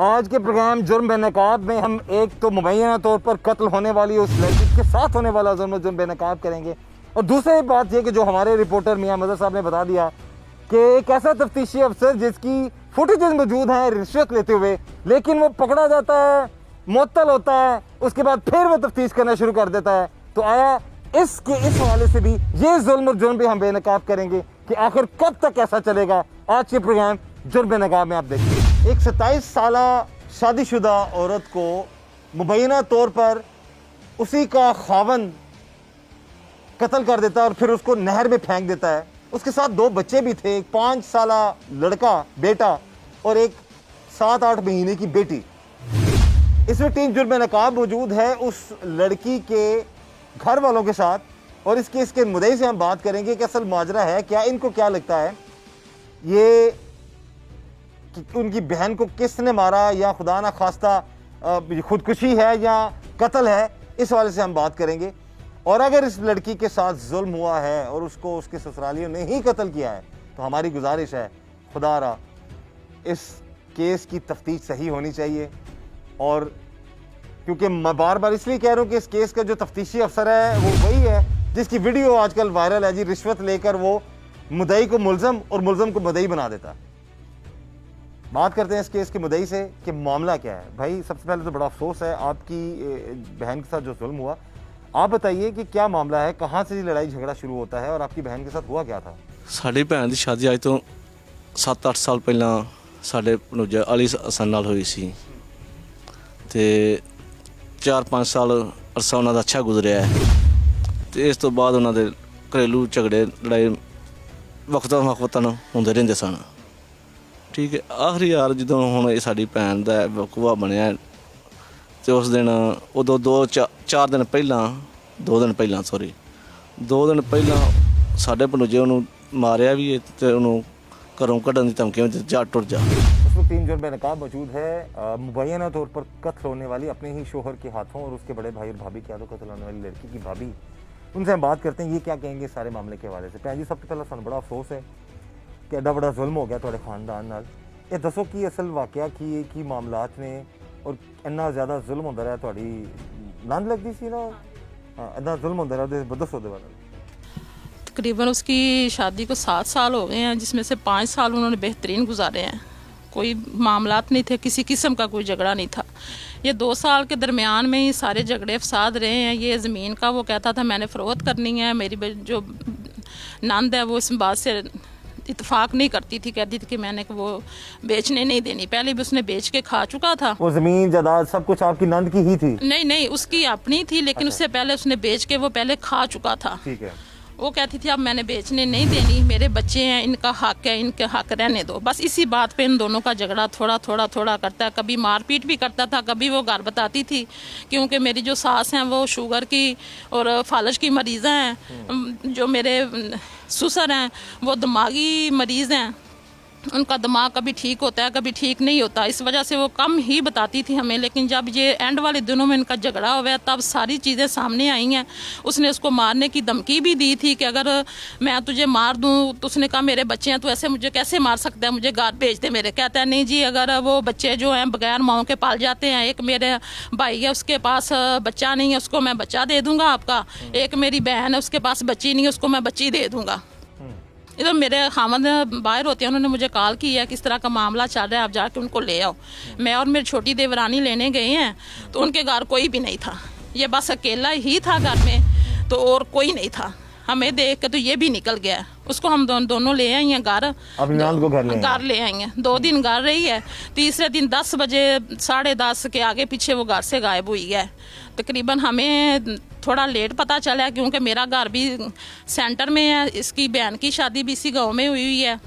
आज के प्रोग्राम जुर्म बेनकाब में हम एक तो मुबैना तौर पर कत्ल होने वाली उस लड़की के साथ होने वाला जुर्म बेनकाब करेंगे, और दूसरी बात यह कि जो हमारे रिपोर्टर मियां मजहर साहब ने बता दिया कि एक ऐसा तफ्तीशी अफसर जिसकी फुटेजेस मौजूद हैं रिश्वत लेते हुए, लेकिन वो पकड़ा जाता है, मुअत्तल होता है, उसके बाद फिर वो तफ्तीश करना शुरू कर देता है। तो आया इस हवाले से भी ये जुल्म और जुर्म भी हम बेनकाब करेंगे कि आखिर कब तक ऐसा चलेगा। आज के प्रोग्राम जुर्म बेनकाब में आप देखिए, एक 27 साल शादीशुदा औरत को मुबैना तौर पर उसी का खावन कत्ल कर देता है और फिर उसको नहर में फेंक देता है। उसके साथ 2 बच्चे भी थे, एक 5 साल लड़का बेटा और एक 7-8 महीने की बेटी। इसमें 3 जुर्म नकाब मौजूद है उस लड़की के घर वालों के साथ, और इस केस के मुद्दे से हम बात करेंगे कि असल माजरा है क्या, इनको क्या लगता है ये कि उनकी बहन को किसने मारा, या खुदा ना खास्ता खुदकुशी है या कत्ल है, इस हवाले से हम बात करेंगे। और अगर इस लड़की के साथ जुल्म हुआ है और उसको उसके ससुरालियों ने ही कत्ल किया है तो हमारी गुजारिश है खुदारा इस केस की तफ्तीश सही होनी चाहिए। और क्योंकि मैं बार बार इसलिए कह रहा हूँ कि इस केस का जो तफ्तीशी अफसर है वो वही है जिसकी वीडियो आजकल वायरल है जी, रिश्वत लेकर वो मुद्दई को मुलजम और मुलजम को मुद्दई बना देता। बात करते हैं इस केस के मुद्दई से कि मामला क्या है। भाई सबसे पहले तो बड़ा अफसोस है आपकी बहन के साथ जो जुल्म हुआ, आप बताइए कि क्या मामला है, कहाँ से लड़ाई झगड़ा शुरू होता है और आपकी बहन के साथ हुआ क्या था? साड़ी भैन की शादी अज तो 7-8 साल पहला साढ़े भनूजा अली हसन नाल हुई सी ते 4-5 साल अरसा उन्होंने अच्छा गुजरिया है। तो इस तो बाद उन्होंने घरेलू झगड़े लड़ाई वक्तन होंदे रहिंदे सन। ठीक है, आखिरी यार जो हुण साडी भैन दा वकूआ बनया तो उस दिन उदों 2-4 दिन पहला 2 दिन पहला साढ़े भनूजे उन्होंने मारिया भी है तो उन्होंने घरों कढ़न की धमकियां जा टुर जा। उसमें 3 जुर्म नकाब मौजूद है। मुबैना तौर पर कत्ल होने वाली अपने ही शोहर के हाथों और उसके बड़े भाई और भाभी के हाथों कत्ल होने वाली लड़की की भाभी, उनसे हम बात करते हैं ये क्या कहेंगे सारे मामले के हवाले से। भैन जी सबसे पहला सानू बड़ा अफसोस है कि एडा बड़ा जुल्म हो गया तुहाडे खानदान नाल। ये दसो कि असल वाकया की मामलात ने और इन्ना ज़्यादा जुल्म होंदा रहा, तुहाडी नंद लगदी सी ना इन्ना जुल्म होंदा रहा, दसो दे बारे। तकरीबन उसकी शादी को 7 साल हो गए हैं, जिसमें से 5 साल उन्होंने बेहतरीन गुजारे हैं। कोई मामलात नहीं थे, किसी किस्म का कोई झगड़ा नहीं था। ये 2 साल के दरमियान में ही सारे झगड़े फसाद रहे हैं। ये ज़मीन का वो कहता था मैंने फ़रोख्त करनी है, मेरी जो नंद है वो इस बात से इत्तेफाक नहीं करती थी, कहती थी कि मैंने वो बेचने नहीं देनी। पहले भी उसने बेच के खा चुका था। वो ज़मीन जायदाद सब कुछ आपकी नंद की ही थी? नहीं, उसकी अपनी थी, लेकिन उससे पहले उसने बेच के वो पहले खा चुका था। ठीक है। वो कहती थी अब मैंने बेचने नहीं देनी, मेरे बच्चे हैं, इनका हक है, इनके हक रहने दो। बस इसी बात पे इन दोनों का झगड़ा थोड़ा करता है। कभी मारपीट भी करता था, कभी वो घर बताती थी क्योंकि मेरी जो सास हैं वो शुगर की और फालज की मरीज़ हैं, जो मेरे ससुर हैं वो दिमागी मरीज़ हैं, उनका दिमाग कभी ठीक होता है कभी ठीक नहीं होता। इस वजह से वो कम ही बताती थी हमें। लेकिन जब ये एंड वाले दिनों में इनका झगड़ा हुआ तब सारी चीज़ें सामने आई हैं। उसने उसको मारने की धमकी भी दी थी कि अगर मैं तुझे मार दूं तो उसने कहा मेरे बच्चे हैं, तो ऐसे मुझे कैसे मार सकता है, मुझे घर भेज दे मेरे। कहता है नहीं जी, अगर वो बच्चे जो हैं बगैर माओं के पाल जाते हैं, एक मेरे भाई है उसके पास बच्चा नहीं है, उसको मैं बच्चा दे दूँगा आपका, एक मेरी बहन है उसके पास बच्ची नहीं है, उसको मैं बच्ची दे दूँगा। इधर मेरे खामद बाहर होते हैं, उन्होंने मुझे कॉल की है किस तरह का मामला चल रहा है, आप जाके उनको ले आओ। मैं और मेरी छोटी देवरानी लेने गए हैं तो उनके घर कोई भी नहीं था, ये बस अकेला ही था घर में, तो और कोई नहीं था। हमें देख के तो ये भी निकल गया। उसको हम दोनों ले आई हैं घर, घर ले आई हैं। 2 दिन घर रही है, तीसरे दिन 10 बजे 10:30 के आगे पीछे वो घर से गायब हुई है। तकरीबन हमें थोड़ा लेट पता चला क्योंकि मेरा घर भी सेंटर में है, इसकी बहन की शादी भी इसी गाँव में हुई है।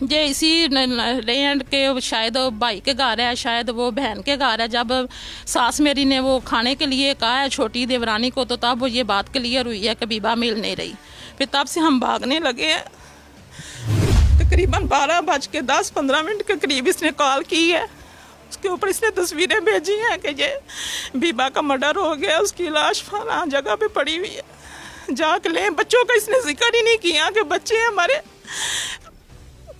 ये इसी लैंड के शायद भाई के घर है, शायद वो बहन के घर है। जब सास मेरी ने वो खाने के लिए कहा है छोटी देवरानी को, तो तब वो ये बात क्लियर हुई है कि बीबा मिल नहीं रही। फिर तब से हम भागने लगे हैं। तकरीबन 12:10-15 के करीब इसने कॉल की है। उसके ऊपर इसने तस्वीरें भेजी हैं कि ये बीबा का मर्डर हो गया, उसकी लाश फलां जगह पे पड़ी हुई है, जाके लें। बच्चों का इसने जिक्र ही नहीं किया कि बच्चे हमारे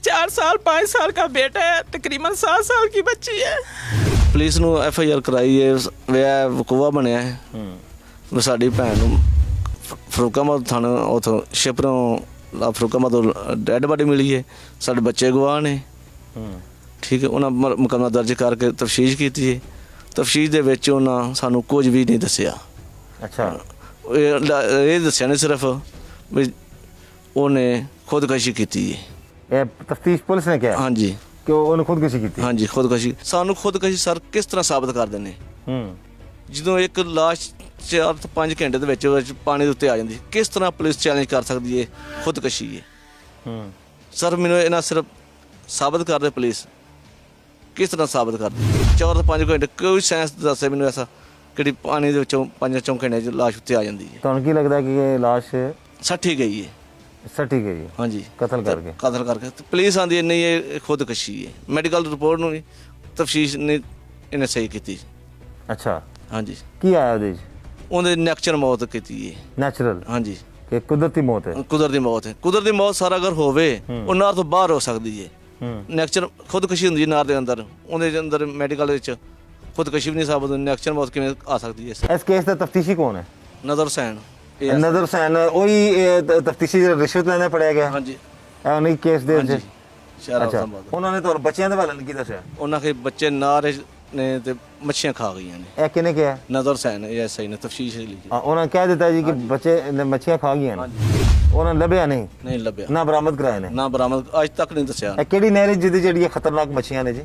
4 साल 5 साल का बेटा है, तकरीबन 7 साल की बच्ची है। ਪੁਲਿਸ ਨੂੰ FIR ਕਰਾਈ ਹੈ, ਵਿਆਹ ਵਕੂਆ ਬਣਿਆ ਹੈ। ਵੀ ਸਾਡੀ ਭੈਣ ਨੂੰ ਫਰੂਕਾਬਾਦ ਥਾਣਾ ਉੱਥੋਂ ਸ਼ਿਪਰੋਂ ਫਰੂਕਾਬਾਦ ਤੋਂ ਡੈਡ ਬਾਡੀ ਮਿਲੀ ਹੈ। ਸਾਡੇ ਬੱਚੇ ਗਵਾਹ ਨੇ। ਠੀਕ ਹੈ, ਉਹਨਾਂ ਮੁਕੱਦਮਾ ਦਰਜ ਕਰਕੇ ਤਫਤੀਸ਼ ਕੀਤੀ ਹੈ। ਤਫਤੀਸ਼ ਦੇ ਵਿੱਚ ਉਹਨਾਂ ਸਾਨੂੰ ਕੁਝ ਵੀ ਨਹੀਂ ਦੱਸਿਆ। अच्छा, ਇਹ ਦੱਸਿਆ ਨੇ ਸਿਰਫ ਵੀ ਉਹਨੇ ਖੁਦਕੁਸ਼ੀ ਕੀਤੀ ਹੈ। ये तफ्तीश पुलिस ने क्या ਹਾਂਜੀ कि उन्होंने खुदकुशी की थी? ਹਾਂਜੀ ਖੁਦਕੁਸ਼ੀ। ਸਾਨੂੰ ਖੁਦਕੁਸ਼ੀ ਸਰ ਕਿਸ ਤਰ੍ਹਾਂ ਸਾਬਤ ਕਰ ਦਿੰਦੇ ਜਦੋਂ ਇੱਕ ਲਾਸ਼ 4 ਤੋਂ 5 ਘੰਟੇ ਦੇ ਵਿੱਚ ਪਾਣੀ ਦੇ ਉੱਤੇ ਆ ਜਾਂਦੀ, ਕਿਸ ਤਰ੍ਹਾਂ ਪੁਲਿਸ ਚੈਲੰਜ ਕਰ ਸਕਦੀ ਹੈ ਖੁਦਕੁਸ਼ੀ ਹੈ? ਸਰ ਮੈਨੂੰ ਇਹਨਾਂ ਸਿਰਫ ਸਾਬਤ ਕਰ ਦੇ ਪੁਲਿਸ, ਕਿਸ ਤਰ੍ਹਾਂ ਸਾਬਤ ਕਰਦੀ? 4 ਤੋਂ 5 ਘੰਟੇ ਕੋਈ ਸਾਇੰਸ ਦੱਸੇ ਮੈਨੂੰ ਐਸਾ ਕਿਹੜੀ ਪਾਣੀ ਦੇ ਵਿੱਚੋਂ 5 ਘੰਟੇ 'ਚ ਲਾਸ਼ ਉੱਤੇ ਆ ਜਾਂਦੀ ਹੈ। ਤੁਹਾਨੂੰ ਕੀ ਲੱਗਦਾ ਕਿ ਇਹ ਲਾਸ਼ ਸੱਠੀ ਗਈ ਹੈ। ਸੱਟੀ ਗਈ ਹੈ ਹਾਂਜੀ, ਕਤਲ ਕਰਕੇ? ਕਤਲ ਕਰਕੇ। ਤੇ ਪੁਲਿਸ ਆਂਦੀ ਨਹੀਂ ਇਹ ਖੁਦਕੁਸ਼ੀ ਹੈ। ਮੈਡੀਕਲ ਰਿਪੋਰਟ ਨੂੰ ਵੀ ਤਫਤੀਸ਼ ਨੇ ਇਹਨੇ ਸਹੀ ਕੀਤੀ। ਅੱਛਾ, ਹਾਂਜੀ, ਕੀ ਆਇਆ ਉਹਦੇ 'ਚ? ਉਹਦੇ ਨੈਕਚਰ ਮੌਤ ਕੀਤੀ ਹੈ। ਨੈਚੁਰਲ ਹਾਂਜੀ, ਕਿ ਕੁਦਰਤੀ ਮੌਤ ਹੈ? ਕੁਦਰਤੀ ਮੌਤ ਹੈ। ਕੁਦਰਤੀ ਮੌਤ ਸਾਰਾ ਅਗਰ ਹੋਵੇ ਉਹ ਨਾਰ ਤੋਂ ਬਾਹਰ ਹੋ ਸਕਦੀ ਹੈ। ਨੈਕਚਰ ਖੁਦਕੁਸ਼ੀ ਹੁੰਦੀ ਹੈ ਨਾਰ ਦੇ ਅੰਦਰ, ਉਹਦੇ ਅੰਦਰ ਮੈਡੀਕਲ ਵਿੱਚ ਖੁਦਕੁਸ਼ੀ ਵੀ ਨਹੀਂ ਸਾਬਤ ਹੁੰਦੀ। ਨੈਕਚਰ ਮੌਤ ਕਿਵੇਂ ਆ ਸਕਦੀ ਹੈ? ਇਸ ਕੇਸ ਦਾ ਤਫਤੀਸ਼ੀ ਕੌਣ ਹੈ? ਨਜ਼ਰ ਹੁਸੈਨ। ਨਜ਼ਰ ਹੁਸੈਨ ਉਹੀ ਤਫਤੀਸ਼ੀ ਰਿਸ਼ਵਤ ਲੈਣਾ ਪੜਿਆ ਗਿਆ? ਹਾਂਜੀ, ਇਹ ਉਹਨੇ ਕੇਸ ਦੇ ਵਿੱਚ? ਸ਼ਹਿਰ ਅੱਛਾ, ਹੁਸੈਨਾਬਾਦ। ਉਹਨਾਂ ਨੇ ਤੁਹਾਨੂੰ ਬੱਚਿਆਂ ਦੇ ਬਾਰੇ ਕੀ ਦੱਸਿਆ? ਉਹਨਾਂ ਦੇ ਬੱਚੇ ਨਾਰ ਨੇ ਤੇ ਮੱਛੀਆਂ ਖਾ ਗਈਆਂ ਨੇ। ਇਹ ਕਿਹਨੇ ਕਿਹਾ? ਨਜ਼ਰ ਹੁਸੈਨ ਇਹ ਐਸਾ ਹੀ ਨੇ ਤਫਤੀਸ਼ ਲਈ। ਉਹਨਾਂ ਨੇ ਕਹਿ ਦਿੱਤਾ ਜੀ ਕਿ ਬੱਚੇ ਨੇ ਮੱਛੀਆਂ ਖਾ ਗਈਆਂ ਨੇ, ਉਹਨਾਂ ਨੇ ਲੱਭਿਆ ਨਹੀਂ, ਨਹੀਂ ਲੱਭਿਆ, ਨਾ ਬਰਾਮਦ ਕਰਾਏ ਨੇ? ਨਾ ਬਰਾਮਦ ਅੱਜ ਤੱਕ ਨਹੀਂ ਦੱਸਿਆ। ਇਹ ਕਿਹੜੀ ਨਹਿਰ ਜਿਹਦੀ ਜਿਹੜੀਆਂ ਖਤਰਨਾਕ ਮੱਛੀਆਂ ਨੇ ਜੀ?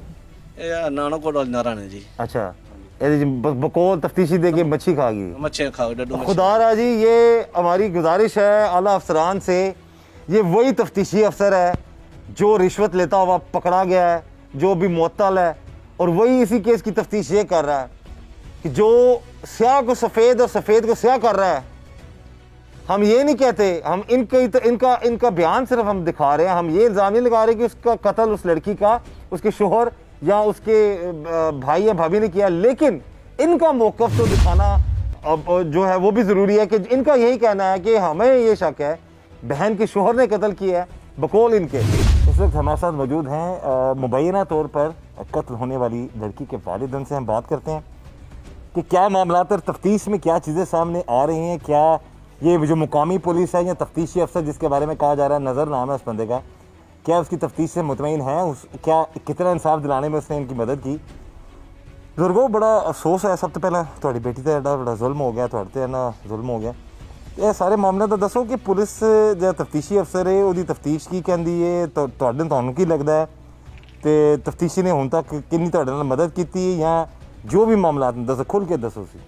ਇਹ ਨਾਨਕੋਟ ਵਾਲੀ ਨਾਰਾ ਨੇ ਜੀ। अच्छा, ये बकौल तफ्तीशी दे के मच्छी खा गई? मच्छियाँ खा गई, डड्डू खुदा रा जी, ये हमारी गुजारिश है आला अफसरान से, ये वही तफ्तीशी अफसर है जो रिश्वत लेता हुआ पकड़ा गया है, जो भी मुअत्तल है, और वही इसी केस की तफ्तीश ये कर रहा है कि जो स्याह को सफ़ेद और सफ़ेद को स्याह कर रहा है। हम ये नहीं कहते, हम इनका बयान सिर्फ हम दिखा रहे हैं। हम ये इल्ज़ाम नहीं लगा रहे कि उसका कत्ल उस लड़की का उसके शोहर या उसके भाई या भाभी ने किया, लेकिन इनका मौक़िफ़ तो दिखाना अब जो है वो भी ज़रूरी है कि इनका यही कहना है कि हमें ये शक है बहन के शोहर ने कत्ल किया है बकौल इनके। इस वक्त हमारे साथ मौजूद हैं मुबैना तौर पर कत्ल होने वाली लड़की के वालिद। उनसे हम बात करते हैं कि क्या मामला और तफ्तीश में क्या चीज़ें सामने आ रही हैं। क्या ये जो मुकामी पुलिस है या तफ्तीशी अफसर जिसके बारे में कहा जा रहा है, नज़र नाम है उस बंदे का, क्या उसकी तफ्तीश से मुतमईन है? क्या कितना इंसाफ दिलाने में उसने इनकी मदद की? बुजुर्गों, बड़ा अफसोस है। सब तो पहला थोड़ी बेटी तो एडा बड़ा जुल्म हो गया, थोड़े ते ना जुल्म हो गया। ਇਹ ਸਾਰੇ ਮਾਮਲੇ ਦਾ ਦੱਸੋ ਕਿ ਪੁਲਿਸ ਜਿਹੜਾ ਤਫਤੀਸ਼ੀ ਅਫਸਰ ਹੈ ਉਹਦੀ ਤਫਤੀਸ਼ ਕੀ ਕਹਿੰਦੀ ਹੈ? ਤੁਹਾਨੂੰ ਕੀ ਲੱਗਦਾ ਹੈ ਤੇ ਤਫਤੀਸ਼ੀ ਨੇ ਹੁਣ ਤੱਕ ਕਿੰਨੀ ਤੁਹਾਡੇ ਨਾਲ ਮਦਦ ਕੀਤੀ ਹੈ ਜਾਂ ਜੋ ਵੀ ਮਾਮਲਾ ਦੱਸੋ, ਖੁੱਲ੍ਹ ਕੇ ਦੱਸੋ ਸੀ।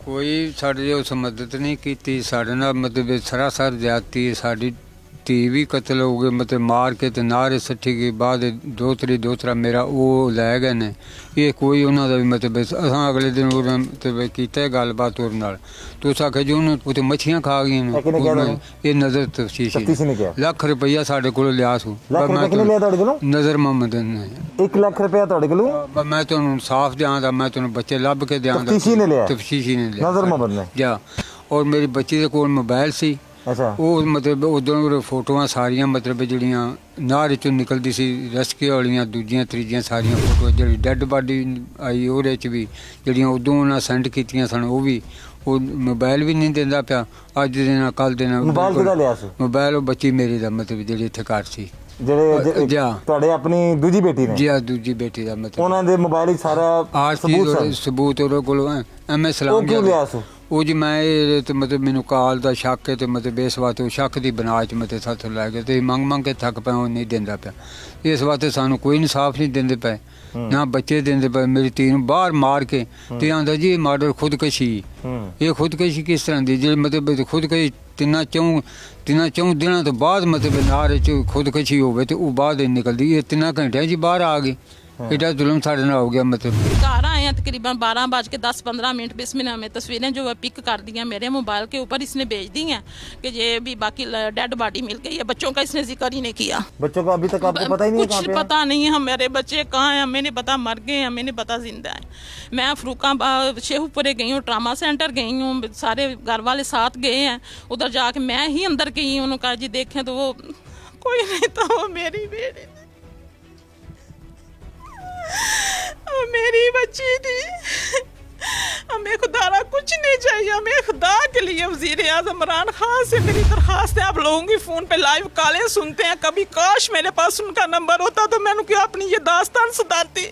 ਕੋਈ ਸਾਡੇ ਉਸ ਮਦਦ ਨਹੀਂ ਕੀਤੀ। ਸਾਡੇ ਨਾਲ ਮਤਲਬ ਸਰਾਸਰ ਜ਼ਿਆਦਤੀ। ਸਾਡੀ ਧੀ ਵੀ ਕਤਲ ਹੋ ਗਏ, ਮਤਲਬ ਮਾਰ ਕੇ ਤੇ ਨਾਰੇ ਸੱਟੀ ਗਈ। ਬਾਅਦ ਦੋਤਰਾ ਮੇਰਾ ਉਹ ਲੈ ਗਏ ਨੇ। ਇਹ ਕੋਈ ਉਹਨਾਂ ਦਾ ਵੀ ਮਤਲਬ ਅਸਾਂ ਅਗਲੇ ਦਿਨ ਉਹਨਾਂ ਮਤਲਬ ਕੀਤਾ ਗੱਲਬਾਤ ਉਹਦੇ ਨਾਲ, ਤੁਸੀਂ ਆਖਿਆ ਜੀ ਉਹਨੂੰ ਉੱਥੇ ਮੱਛੀਆਂ ਖਾ ਗਈਆਂ ਨੇ। ਇਹ ਨਜ਼ਰ ਤਫਤੀਸ਼ੀ ਨੇ ਕਿਹਾ ਲੱਖ ਰੁਪਈਆ ਸਾਡੇ ਕੋਲ ਲਿਆ ਸੂ। ਲੱਖ ਰੁਪਏ ਕਿਹਨੇ ਲਿਆ ਤੁਹਾਡੇ ਕੋਲੋਂ? ਨਜ਼ਰ ਮੁਹੰਮਦ ਨੇ 1 ਲੱਖ ਰੁਪਇਆ ਤੁਹਾਡੇ ਕੋਲੋਂ? ਮੈਂ ਤੁਹਾਨੂੰ ਇਨਸਾਫ ਦਿਆਂਗਾ, ਮੈਂ ਤੁਹਾਨੂੰ ਬੱਚੇ ਲੱਭ ਕੇ ਦਿਆਂਗਾ। ਤਫਤੀਸ਼ੀ ਨੇ ਲਿਆ? ਤਫਤੀਸ਼ੀ ਨੇ ਲਿਆ, ਨਜ਼ਰ ਮੁਹੰਮਦ ਨੇ। ਜਾ ਔਰ ਮੇਰੀ ਬੱਚੀ ਦੇ ਕੋਲ ਮੋਬਾਈਲ ਸੀ। ਅੱਛਾ, ਉਹ ਮਤਲਬ ਉਦੋਂ ਫੋਟੋਆਂ ਸਾਰੀਆਂ ਮਤਲਬ ਜਿਹੜੀਆਂ ਨਾਰ ਚੋਂ ਨਿਕਲਦੀ ਸੀ ਰਸਕੇ ਵਾਲੀਆਂ, ਦੂਜੀਆਂ ਤੀਜੀਆਂ ਸਾਰੀਆਂ ਫੋਟੋਆਂ, ਜਿਹੜੀ ਡੈੱਡ ਬਾਡੀ ਆਈ ਉਹਦੇ 'ਚ ਵੀ ਜਿਹੜੀਆਂ ਉਦੋਂ ਉਹਨਾਂ ਸੈਂਡ ਕੀਤੀਆਂ ਸਨ ਉਹ ਵੀ। ਉਹ ਮੋਬਾਈਲ ਵੀ ਨਹੀਂ ਦਿੰਦਾ ਪਿਆ ਅੱਜ ਦੇ ਨਾਲ, ਕੱਲ੍ਹ ਦੇ ਨਾਲ। ਮੋਬਾਈਲ ਕਿਹਦਾ ਲਿਆ ਸੀ? ਮੋਬਾਈਲ ਉਹ ਬੱਚੀ ਮੇਰੀ ਦਾ ਮਤਲਬ ਜਿਹੜੀ ਇੱਥੇ ਘਰ ਸੀ, ਜਿਹੜੇ ਤੁਹਾਡੇ ਆਪਣੀ ਦੂਜੀ ਬੇਟੀ ਨੇ? ਜੀ ਆ, ਦੂਜੀ ਬੇਟੀ ਦਾ ਮਤਲਬ। ਉਹਨਾਂ ਦੇ ਮੋਬਾਈਲ ਵਿੱਚ ਸਾਰਾ ਸਬੂਤ ਉਹਦੇ ਕੋਲ ਐਮ ਐਸ ਸਲਾਮ ਕਿਉਂ ਲਿਆ ਸੀ? ਉਹ ਜੀ ਮੈਂ ਇਹ ਤੇ ਮਤਲਬ ਮੈਨੂੰ ਕਾਲ ਦਾ ਸ਼ੱਕ ਹੈ ਤੇ ਮਤਲਬ ਇਸ ਵਾਸਤੇ ਉਹ ਸ਼ੱਕ ਦੀ ਬਣਾ 'ਚ ਮਤਲਬ ਸਾਥੋਂ ਲੈ ਕੇ ਤੇ ਮੰਗ ਕੇ ਥੱਕ ਪਿਆ, ਉਹ ਨਹੀਂ ਦਿੰਦਾ ਪਿਆ। ਇਸ ਵਾਸਤੇ ਸਾਨੂੰ ਕੋਈ ਇਨਸਾਫ ਨਹੀਂ ਦਿੰਦੇ ਪਏ, ਨਾ ਬੱਚੇ ਦਿੰਦੇ ਪਏ। ਮੇਰੀ ਧੀ ਨੂੰ ਬਾਹਰ ਮਾਰ ਕੇ ਤੇ ਆਂਦਾ ਜੀ ਇਹ ਮਾਡਲ ਖੁਦਕਸ਼ੀ। ਇਹ ਖੁਦਕਸ਼ੀ ਕਿਸ ਤਰ੍ਹਾਂ ਦੀ? ਜਿਹੜੀ ਮਤਲਬ ਖੁਦਕਸ਼ੀ ਤਿੰਨਾਂ ਚੌਂ ਦਿਨਾਂ ਤੋਂ ਬਾਅਦ ਮਤਲਬ ਨਾਰ 'ਚ ਖੁਦਕਸ਼ੀ ਹੋਵੇ ਤੇ ਉਹ ਬਾਅਦ ਨਿਕਲਦੀ। ਇਹ 3 ਘੰਟਿਆਂ 'ਚ ਬਾਹਰ ਆ ਗਈ। एडा जुल्म साढ़े नाल हो गया। मतलब घर आए हैं तकरीबन 12:10-15 बिस्मिल्लाह में तस्वीरें जो है पिक कर दी हैं मेरे मोबाइल के ऊपर, इसने भेज दी हैं कि ये भी बाकी डेड बॉडी मिल गई है। बच्चों का इसने जिक्र ही नहीं किया। बच्चों का अभी तक आपको पता ही नहीं? कुछ पता नहीं है। हमारे बच्चे कहाँ हैं हमें नहीं पता, मर गए हैं हमें नहीं पता, जिंदा है। मैं फरूकाबाद शेखुपुरे गई हूँ, ट्रामा सेंटर गई हूँ, सारे घर वाले साथ गए हैं। उधर जाके मैं ही अंदर गई, उन्होंने कहा जी देखें तो वो कोई नहीं था, वो मेरी बेटी थी, वो मेरी बच्ची थी। हमें खुदारा कुछ नहीं चाहिए, हमें खुदा के लिए वज़ीर आज़म इमरान खान से मेरी दरख्वास्त है, आप लोगों की फ़ोन पे लाइव कॉलें सुनते हैं, कभी काश मेरे पास उनका नंबर होता तो मैं उनको अपनी ये दास्तान सुनाती।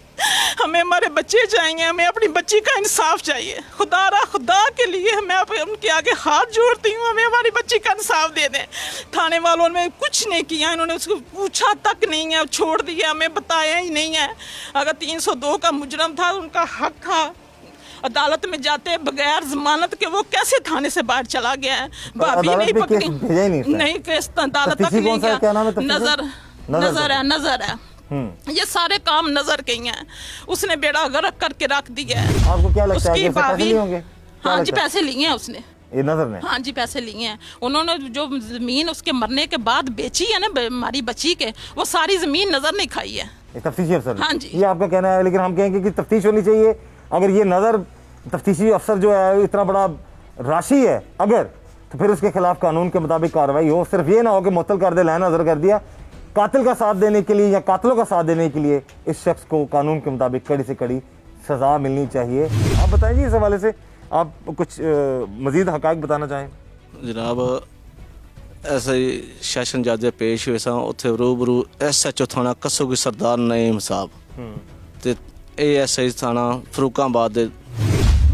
हमें हमारे बच्चे चाहिए, हमें अपनी बच्ची का इंसाफ चाहिए। खुदा के लिए मैं उनके आगे हाथ जोड़ती हूँ, हमें हमारी बच्ची का इंसाफ दे दें। थाने वालों ने कुछ नहीं किया, इन्होंने उसको पूछा तक नहीं है, छोड़ दिया, हमें बताया ही नहीं है। अगर 302 का मुजरम था, उनका हक था, अदालत में जाते बगैर जमानत के वो कैसे थाने से बाहर चला गया है। भाभी नहीं पकड़ी, नहीं केस अदालत तक नहीं गया। नजर है ये सारे काम नजर के ही हैं। उसने बेड़ा गर्क करके रख दिया है। आपको क्या लगता है उसकी कि पैसे लिए होंगे? हाँ जी, पैसे लिए हैं उसने, ये नजर ने? हाँ जी, पैसे लिए हैं उन्होंने। जो जमीन उसके मरने के बाद बेची है ना हमारी बच्ची के, वो सारी जमीन नजर नहीं खाई है तफ्तीशी अफसर। हाँ जी, ये आपका कहना है, लेकिन हम कहेंगे कि तफ्तीश होनी चाहिए। अगर ये नजर तफ्तीशी अफसर जो है इतना बड़ा राशि है अगर, तो फिर उसके खिलाफ कानून के मुताबिक कार्रवाई हो। सिर्फ ये ना हो कि मुअत्तल कर दे, लैन नजर कर दिया। कातिल का साथ देने के लिए या कातिलों का साथ देने के लिए इस शख्स को कानून के मुताबिक कड़ी से कड़ी सजा मिलनी चाहिए। आप बताइए इस हवाले से, आप कुछ मजीद हकायक बताना चाहें? जनाब ऐसे ही सैशन जज पेश हुए सा उत्थे रूबरू SHO थाना कसोगी सरदार नईम साहब ते ASI थाना फरूकाबाद दे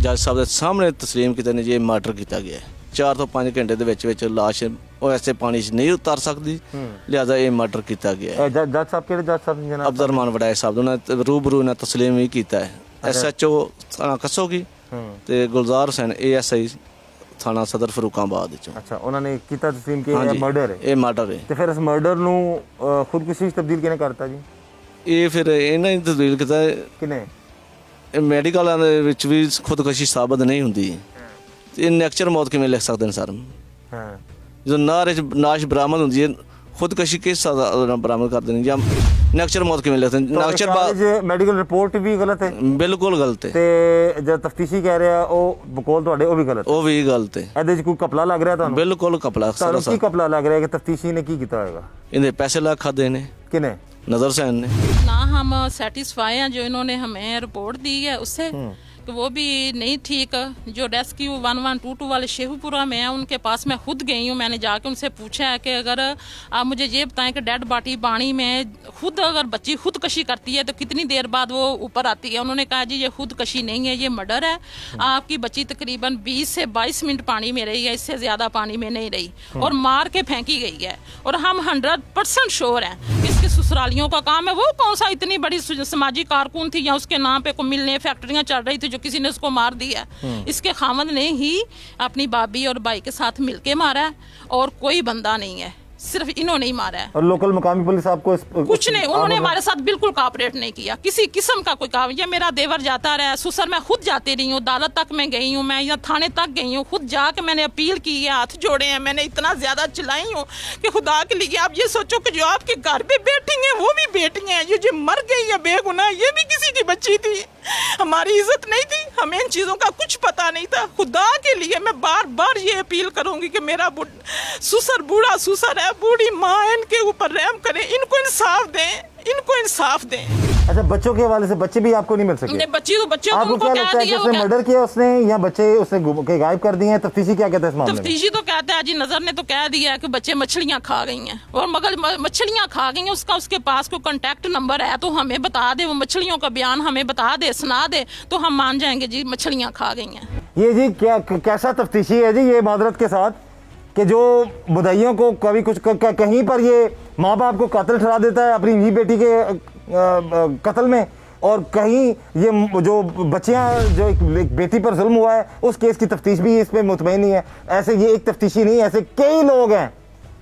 जज साहब के सामने तस्लीम किया ने जे मर्डर किया गया है। 4 ਤੋਂ 5 घंटे ਦੇ ਵਿੱਚ ਲਾਸ਼ ਉਹ ऐसे पानी 'ਚ नहीं उतर सकती, लिहाजा ये मर्डर किया गया है। जज साहब केड़े जज साहब जनाब? अब्दुलरहमान वड़ाई साहब ने रूबरू ने तस्लीम ही किया है। SHO थाना कसोगी ਤੇ ਗੁਲਜ਼ਾਰ ਹੁਸੈਨ ASI थाना सदर फरूकाबाद। अच्छा, उन्होंने किया तस्लीम कि ये मर्डर है? ये मर्डर है। ਤੇ ਫਿਰ ਇਸ ਮਰਡਰ ਨੂੰ ਖੁਦਕੁਸ਼ੀ ਵਿੱਚ ਤਬਦੀਲ ਕਿਹਨੇ ਕਰਤਾ ਜੀ? ਇਹ ਫਿਰ ਇਹਨਾਂ ਨੇ ਤਬਦੀਲ ਕੀਤਾ ਕਿਨੇ? ਮੈਡੀਕਲਾਂ ਦੇ ਵਿੱਚ ਵੀ ਖੁਦਕੁਸ਼ੀ ਸਾਬਤ ਨਹੀਂ ਹੁੰਦੀ ਤੇ ਇਹ ਨੈਕਚਰ ਮੌਤ ਕਿਵੇਂ ਲਿਖ ਸਕਦੇ ਨੇ ਸਰ? ਹਾਂ, ਜਦੋਂ ਨਾਸ਼ ਬਰਾਮਦ ਹੁੰਦੀ ਹੈ ਖੁਦਕੁਸ਼ੀ ਕਿਸ ਸਾਦਾ ਬਰਾਮਦ ਕਰਦੇ ਨੇ ਜਾਂ ਨੈਕਚਰ ਮੌਤ ਕਿਵੇਂ ਲਿਖਦੇ ਨੇ? ਨੈਕਚਰ ਬਾਅਦ ਮੈਡੀਕਲ ਰਿਪੋਰਟ ਵੀ ਗਲਤ ਹੈ, ਬਿਲਕੁਲ ਗਲਤ ਹੈ। ਤੇ ਜਦ ਤਫਤੀਸ਼ੀ ਕਹਿ ਰਿਹਾ ਉਹ ਬਕੌਲ ਤੁਹਾਡੇ ਉਹ ਵੀ ਗਲਤ ਹੈ, ਉਹ ਵੀ ਗਲਤ ਹੈ। ਇਹਦੇ 'ਚ ਕੋਈ ਕਪਲਾ ਲੱਗ ਰਿਹਾ ਤੁਹਾਨੂੰ? ਬਿਲਕੁਲ ਕਪਲਾ। ਤੁਹਾਨੂੰ ਕੀ ਕਪਲਾ ਲੱਗ ਰਿਹਾ ਕਿ ਤਫਤੀਸ਼ੀ ਨੇ ਕੀ ਕੀਤਾ ਹੋਏਗਾ? ਇਹਦੇ ਪੈਸੇ ਲਾ ਖਾਦੇ ਨੇ ਕਿਨੇ? नजर हुसैन ने। ना हम सेटिस्फाई हैं जो इन्होंने हमें रिपोर्ट दी है उससे कि वो भी नहीं ठीक। जो रेस्क्यू 1122 वाले शेखुपुरा में है उनके पास मैं खुद गई हूँ, मैंने जाके उनसे पूछा है कि अगर आप मुझे ये बताएं कि डेड बॉडी पानी में खुद अगर बच्ची खुदकशी करती है तो कितनी देर बाद वो ऊपर आती है? उन्होंने कहा जी ये खुदकशी नहीं है, ये मर्डर है। आपकी बच्ची तकरीबन 20 से 22 मिनट पानी में रही है, इससे ज़्यादा पानी में नहीं रही और मार के फेंकी गई है। और हम 100% श्योर हैं इसके ससुरालियों का काम है। वो कौन सा इतनी बड़ी समाजी कारकुन थी या उसके नाम पे को मिलने फैक्ट्रियाँ चल रही थी जो किसी ने उसको मार दिया? इसके खामद ने ही अपनी भाभी और भाई के साथ मिलके मारा है और कोई बंदा नहीं है, सिर्फ इन्होंने ही मारा है। और लोकल मुकामी पुलिस आपको कुछ नहीं, उन्होंने हमारे साथ बिल्कुल कोऑपरेट नहीं किया, किसी किस्म का कोई काम। ये मेरा देवर जाता रहा, ससुर मैं खुद जाती रही हूँ, अदालत तक मैं गई हूँ, मैं यहाँ थाने तक गई हूँ, खुद जाके मैंने अपील की है, हाथ जोड़े हैं, मैंने इतना ज्यादा चिल्लाई हूँ कि खुदा के लिए आप ये सोचो कि जो आपके घर पे बेटी हैं वो भी बेटी हैं, ये जो मर गई है बेगुनाह ये भी किसी की बच्ची थी। हमारी इज्जत नहीं थी, हमें इन चीज़ों का कुछ पता नहीं था। खुदा के लिए मैं बार बार ये अपील करूंगी कि मेरा ससुर बूढ़ा ससुर है, बूढ़ी माँ, इनके ऊपर रहम करें, इनको इंसाफ दें, इनको इंसाफ दें। अच्छा, बच्चों के हवाले से बच्चे भी आपको नहीं मिल सके? नहीं, बच्चों आपको क्या लगता है कि उसने मर्डर किया उसने या बच्चे उसने गायब कर दिए हैं? तफ्तीशी क्या कहता है इस मामले में? तफ्तीशी तो कहता है जी, नजर ने तो कह दिया कि बच्चे मछलियां खा गई हैं और मगर मछलियां खा गई हैं, उसके पास कोई कांटेक्ट नंबर है तो हमें बता दे, वो मछलियों का बयान हमें बता दे, सुना दे तो हम मान जाएंगे जी मछलियां खा गई हैं। ये जी क्या कैसा तफ्तीशी है जी ये मादरत के साथ कि जो मुद्दइयों को कभी कुछ कहीं पर ये माँ बाप को कातिल ठहरा देता है अपनी ही बेटी के कत्ल में, और कहीं ये जो बच्चियाँ जो एक बेटी पर जुल्म हुआ है उस केस की तफ्तीश भी इस पर मुतमईन नहीं है। ऐसे ये एक तफ्तीशी नहीं, ऐसे कई लोग हैं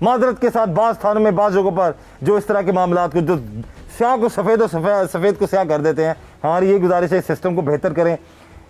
मादरत के साथ बाज़ थानों में बाज़ जगहों पर जो इस तरह के मामलात को जो स्याह को सफ़ेद और सफ़ेद को स्याह कर देते हैं। हमारी ये गुजारिश है इस सिस्टम को बेहतर करें,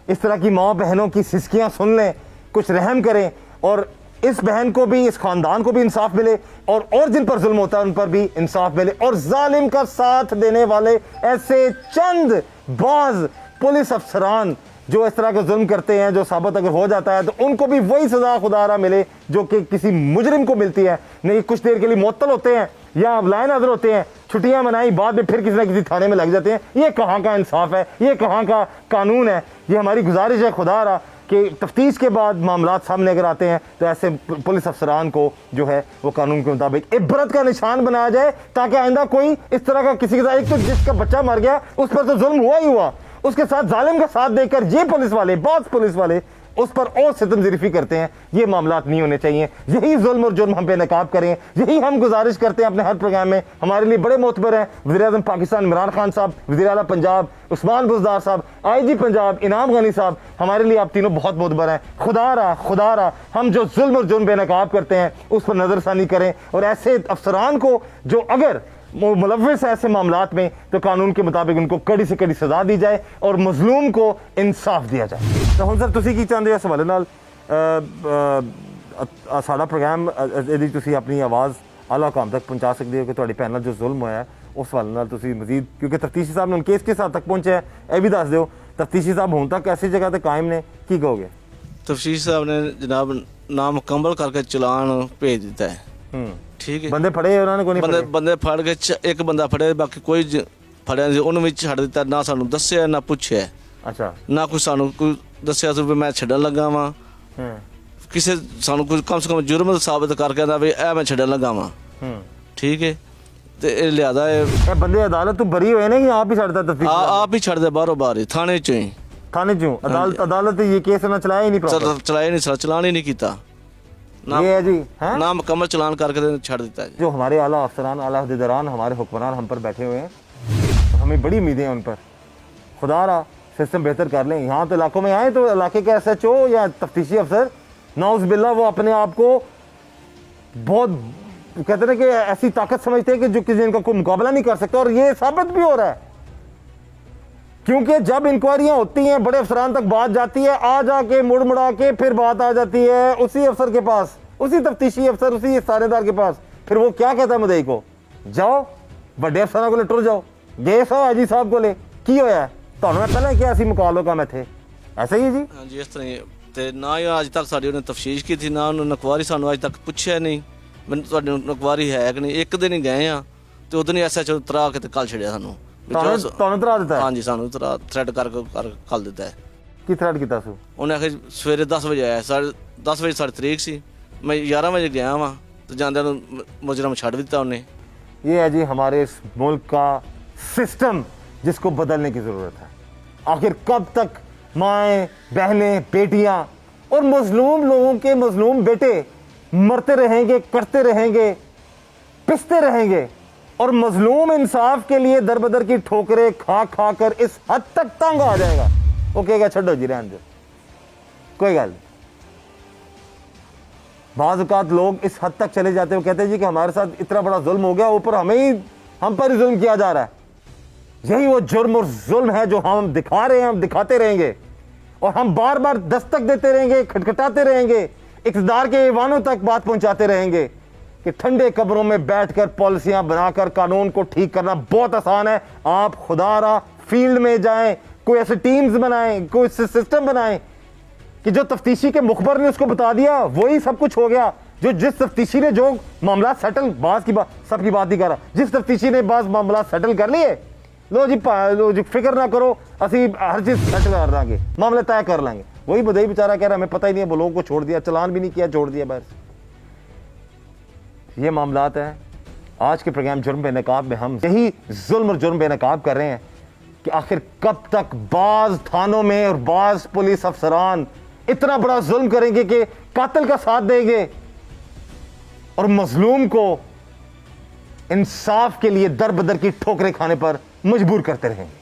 इस तरह की माँ बहनों की सिसकियाँ सुन लें, कुछ रहम करें और इस बहन को भी इस खानदान को भी इंसाफ मिले और जिन पर जुल्म होता है उन पर भी इंसाफ मिले। और जालिम का साथ देने वाले ऐसे चंद बाज पुलिस अफसरान जो इस तरह का जुल्म करते हैं, जो साबित अगर हो जाता है तो उनको भी वही सजा खुदारा मिले जो कि किसी मुजरिम को मिलती है। नहीं कुछ देर के लिए मुअत्तल होते हैं या अब लाइन नजर होते हैं, छुट्टियां मनाई, बाद में फिर किसी न किसी थाने में लग जाते हैं। ये कहाँ का इंसाफ है, ये कहाँ का कानून है। ये हमारी गुजारिश है खुदा रहा कि तफ्तीश के बाद मामला सामने अगर आते हैं तो ऐसे पुलिस अफसरान को जो है वो कानून के मुताबिक इबरत का निशान बनाया जाए, ताकि आइंदा कोई इस तरह का किसी के साथ, एक तो जिसका बच्चा मर गया उस पर तो जुल्म हुआ ही हुआ, उसके साथ जालिम का साथ देकर ये पुलिस वाले, बात पुलिस वाले उस पर और सितम ज़रीफ़ी करते हैं। ये मामलात नहीं होने चाहिए। यही जुल्म और जुर्म हम पे नकाब करें, यही हम गुजारिश करते हैं अपने हर प्रोग्राम में। हमारे लिए बड़े मोतबर हैं वज़ीर-ए-आज़म पाकिस्तान इमरान खान साहब, वज़ीर आला पंजाब उस्मान बुज़दार साहब, IG पंजाब इनाम गनी साहब, हमारे लिए आप तीनों बहुत मोतबर हैं। खुदा रहा हम जो जुल्म और जुर्म बेनकाब करते हैं उस पर नज़रसानी करें, और ऐसे अफसरान को जो अगर मुलव्विस है ऐसे मामलात में तो कानून के मुताबिक उनको कड़ी से कड़ी सजा दी जाए और मजलूम को इंसाफ दिया जाए। तो हम सर तुसी की चाहते हो इस हवाले नाल साडा प्रोग्राम यदि तुसी अपनी आवाज़ आला हुकाम तक पहुँचा सकते हो कि तुहाडे पैनल जो जुल्म होया उस हवाले नाल तुसी मजीद, क्योंकि तफ्तीशी साहब ने उन केस किस हद तक पहुँचे है यह भी दस दो। तफ्तीशी साहब हुण तक ऐसी जगह तक कायम ने, की कहोगे? तफ्तीश साहब ने जनाब नामुकम्मल करके चलान भेज दिता है। ठीक है, बंदे फड़े उन्होंने को नहीं बंदे फड़े? बंदे फड़ के एक बंदा फड़े, बाकी कोई फड़िया नहीं। ਉਹਨੂੰ ਵੀ ਛੱਡ ਦਿੱਤਾ, ਨਾ ਸਾਨੂੰ ਦੱਸਿਆ ਨਾ ਪੁੱਛਿਆ, अच्छा ਨਾ ਕੋਈ ਸਾਨੂੰ ਕੋਈ ਦੱਸਿਆ ਸੀ ਵੀ ਮੈਂ ਛੱਡਣ ਲੱਗਾ ਵਾਂ। ਕਿਸੇ ਸਾਨੂੰ ਕੋਈ ਕਮ ਸੇ ਕਮ ਜੁਰਮ ਸਾਬਤ ਕਰਕੇ ਆਂਦਾ ਵੀ ਇਹ ਮੈਂ ਛੱਡਣ ਲੱਗਾ ਵਾਂ। ਠੀਕ ਹੈ, ਤੇ ਇਹ ਲਿਆਦਾ ਇਹ बंदे अदालत तो बरी हुए ना कि आप ही छड़ता तफ्तीश ਆਪ ਹੀ ਛੱਡਦੇ ਬਾਹਰੋਂ ਬਾਹਰ ਹੀ ਥਾਣੇ ਚੋਂ ਹੀ। थाने क्यों? अदालत ये केस ना चलाया ही नहीं प्रॉपर। ਚਲਾਇਆ ਨਹੀਂ, ਚਲਾਨ ਹੀ ਨਹੀਂ ਕੀਤਾ। ये है जी, हैं? ना मुकम्मल चलान करके छੱਡ ਦਿੱਤਾ है। जो हमारे आला अफसरान, आला अहदेदारान, हमारे हुक्मरान हम पर बैठे हुए हैं, हमें बड़ी उम्मीदें हैं उन पर। खुदा रहा सिस्टम बेहतर कर लें। यहाँ तो इलाकों में आए तो इलाके के SHO या तफ्तीशी अफसर नाउज़ बिल्ला वो अपने आप को बहुत कहते हैं कि ऐसी ताकत समझते हैं कि जो किसी इनका कोई मुकाबला नहीं कर सकता, और ये साबित भी हो रहा है क्योंकि जब इंक्वायरियां होती हैं बड़े अफसरान तक बात जाती है, आ जाके मुड़ मुड़ा के फिर बात आ जाती है उसी अफसर के पास, उसी तफ्तीशी अफसर, उसी थानेदार के पास। फिर वो क्या कहता है मुदई को, जाओ बड़े अफसरान को ले टुर जाओ, गए सो IG साहब को ले की होया ਤੁਹਾਨੂੰ पहले क्या सी मुकाबलों का मैं थे, ऐसा ही है जी। हाँ जी, इस तरह ही। ਤੇ ਨਾ ਹੀ ਅੱਜ ਤੱਕ ਸਾਡੀ ਉਹਨੇ ਤਫਤੀਸ਼ ਕੀਤੀ, ਨਾ ਉਹਨੇ ਨਕਵਾਰੀ ਸਾਨੂੰ ਅੱਜ ਤੱਕ ਪੁੱਛਿਆ ਨਹੀਂ ਮੈਨੂੰ ਤੁਹਾਡੀ ਨਕਵਾਰੀ ਹੈ ਕਿ ਨਹੀਂ। ਇੱਕ ਦਿਨ ਹੀ ਗਏ ਆ ਤੇ ਉਦੋਂ ਹੀ SHO ਤਰਾ ਕੇ ਤੇ ਕੱਲ ਛੜਿਆ ਸਾਨੂੰ। ਤੁਹਾਨੂੰ ਤਰਾ ਦਿੱਤਾ? ਹਾਂਜੀ, ਸਾਨੂੰ ਤਰਾ ਥ੍ਰੈਡ ਕਰਕੇ ਕੱਲ ਦਿੱਤਾ ਹੈ। ਕੀ ਥ੍ਰੈਡ ਕੀਤਾ ਸੀ ਉਹਨੇ ਆਖਿਆ ਸਵੇਰੇ 10 ਵਜੇ ਆਇਆ, 10 ਵਜੇ ਸਾਡੀ ਤਰੀਕ ਸੀ, ਮੈਂ 11 ਵਜੇ ਗਿਆ ਵਾਂ ਤੇ ਜਾਂਦਿਆਂ ਨੂੰ ਮੁਜਰਮ ਛੱਡ ਦਿੱਤਾ ਉਹਨੇ। ये है जी हमारे इस मुल्क का सिस्टम जिसको बदलने की ज़रूरत है। आखिर कब तक माएँ, बहनें, बेटियाँ और मजलूम लोगों के मजलूम बेटे मरते रहेंगे, कटते रहेंगे, पिसते रहेंगे, और मजलूम इंसाफ के लिए दर बदर की ठोकरें खा खा कर इस हद तक तंग आ जाएगा, वो कहेगा छड्डो जी रहने दो, कोई गल नहीं। बाज़ औक़ात लोग इस हद तक चले जाते हैं, वो कहते हैं जी कि हमारे साथ इतना बड़ा जुल्म हो गया, ऊपर हम पर ही जुल्म किया जा रहा है। यही वो जुर्म और जुल्म है जो हम दिखा रहे हैं, हम दिखाते रहेंगे, और हम बार बार दस्तक देते रहेंगे, खटखटाते रहेंगे, इक़्तिदार के ऐवानों तक बात पहुंचाते रहेंगे कि ठंडे कब्रों में बैठकर पॉलिसियां बनाकर कानून को ठीक करना बहुत आसान है। आप खुदारा फील्ड में जाएं, कोई ऐसे टीम्स बनाएं, कोई सिस्टम बनाएं कि जो तफ्तीशी के मुखबर ने उसको बता दिया वही सब कुछ हो गया। जो जिस तफ्तीशी ने जो मामला सेटल, बाज की बात, सबकी बात नहीं कर रहा, जिस तफ्तीशी ने बाज मामला सेटल कर लिए, लो जी फिक्र ना करो, असी हर चीज़ सेटल कर देंगे, मामले तय कर लेंगे। वही मुदई बेचारा कह रहा है हमें पता ही नहीं है, वो लोगों को छोड़ दिया, चलान भी नहीं किया, छोड़ दिया बस। ये मामलात है। आज के प्रोग्राम जुर्म बेनकाब में हम यही जुल्म और जुर्म बेनकाब कर रहे हैं कि आखिर कब तक बाज थानों में और बाज पुलिस अफसरान इतना बड़ा जुल्म करेंगे कि कातिल का साथ देंगे और मजलूम को इंसाफ के लिए दर बदर की ठोकरें खाने पर मजबूर करते रहेंगे।